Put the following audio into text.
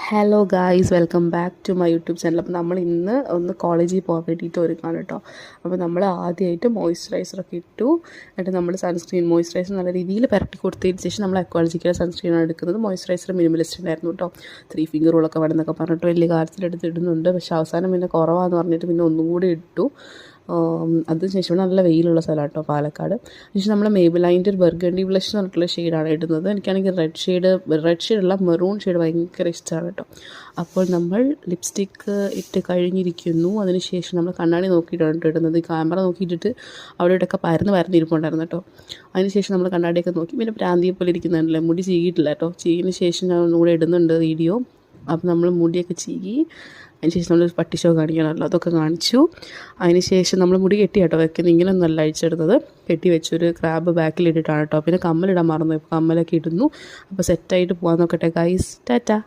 Hello guys, welcome back to my YouTube channel. അപ്പോൾ നമ്മൾ ഇന്ന് ഒന്ന് കോളേജിൽ പോകാൻ വേണ്ടിയിട്ട് ഒരുക്കാണ് കേട്ടോ. അപ്പോൾ നമ്മൾ ആദ്യമായിട്ട് മോയ്സ്ചറൈസറൊക്കെ ഇട്ടു. എന്നിട്ട് നമ്മൾ മോയ്സ്ചറൈസർ നല്ല രീതിയിൽ പുരട്ടി കൊടുത്തതിന് ശേഷം നമ്മൾ അക്വാളജിക്കൽ സൺസ്ക്രീനാണ് എടുക്കുന്നത്. മോയ്സ്ചറൈസർ മിനിമലിസ്റ്റ് ഉണ്ടായിരുന്നു കേട്ടോ. 3 ഫിംഗർ റൂളൊക്കെ വേണമെന്നൊക്കെ പറഞ്ഞിട്ട് വലിയ കാര്യത്തിലെടുത്ത് ഇടുന്നുണ്ട്. പക്ഷേ അവസാനം പിന്നെ കുറവാന്ന് പറഞ്ഞിട്ട് പിന്നെ ഒന്നും കൂടി ഇട്ടു. അതിനുശേഷം നല്ല വെയിലുള്ള സ്ഥലമാണ് കേട്ടോ പാലക്കാട്. അതിനുശേഷം നമ്മൾ മേബിലൈൻ്റെ ഒരു ബർഗണ്ടി ബ്ലഷ് എന്ന് പറഞ്ഞിട്ടുള്ള ഷെയ്ഡാണ് ഇടുന്നത്. എനിക്കാണെങ്കിൽ റെഡ് ഷെയ്ഡുള്ള മെറൂൺ ഷെയ്ഡ് ഭയങ്കര ഇഷ്ടമാണ് കേട്ടോ. അപ്പോൾ നമ്മൾ ലിപ്സ്റ്റിക്ക് ഇട്ട് കഴിഞ്ഞിരിക്കുന്നു. അതിനുശേഷം നമ്മൾ കണ്ണാടി നോക്കിയിട്ടാണ് ഇടുന്നത്. ക്യാമറ നോക്കിയിട്ടിട്ട് അവിടെ ഇവിടെയൊക്കെ പരന്നിരിപ്പുണ്ടായിരുന്നു കേട്ടോ. അതിനുശേഷം നമ്മൾ കണ്ണാടിയൊക്കെ നോക്കി. പിന്നെ പ്രാന്തിയെ പോലെ ഇരിക്കുന്നുണ്ടല്ലേ, മുടി ചീകിയിട്ടില്ല കേട്ടോ. ചീകിന് ശേഷം ഞാൻ ഒന്നുകൂടെ ഇടുന്നുണ്ട് വീഡിയോ. അപ്പോൾ നമ്മൾ മുടിയൊക്കെ ചീകി അതിനുശേഷം നമ്മൾ പട്ടി ഷോ കാണിക്കണമല്ലോ, അതൊക്കെ കാണിച്ചു. അതിനുശേഷം നമ്മൾ മുടി കെട്ടി കേട്ടോ വെക്കുന്നത്. ഇങ്ങനെ ഒന്നല്ല അഴിച്ചെടുത്തത്, കെട്ടി വെച്ചൊരു ക്രാബ് ബാക്കിലിട്ടിട്ടാണ് കേട്ടോ. പിന്നെ കമ്മലിടാൻ മറന്നു, കമ്മലൊക്കെ ഇടുന്നു. അപ്പോൾ സെറ്റായിട്ട് പോകാൻ നോക്കട്ടെ ഗൈസ്. ടാറ്റാ.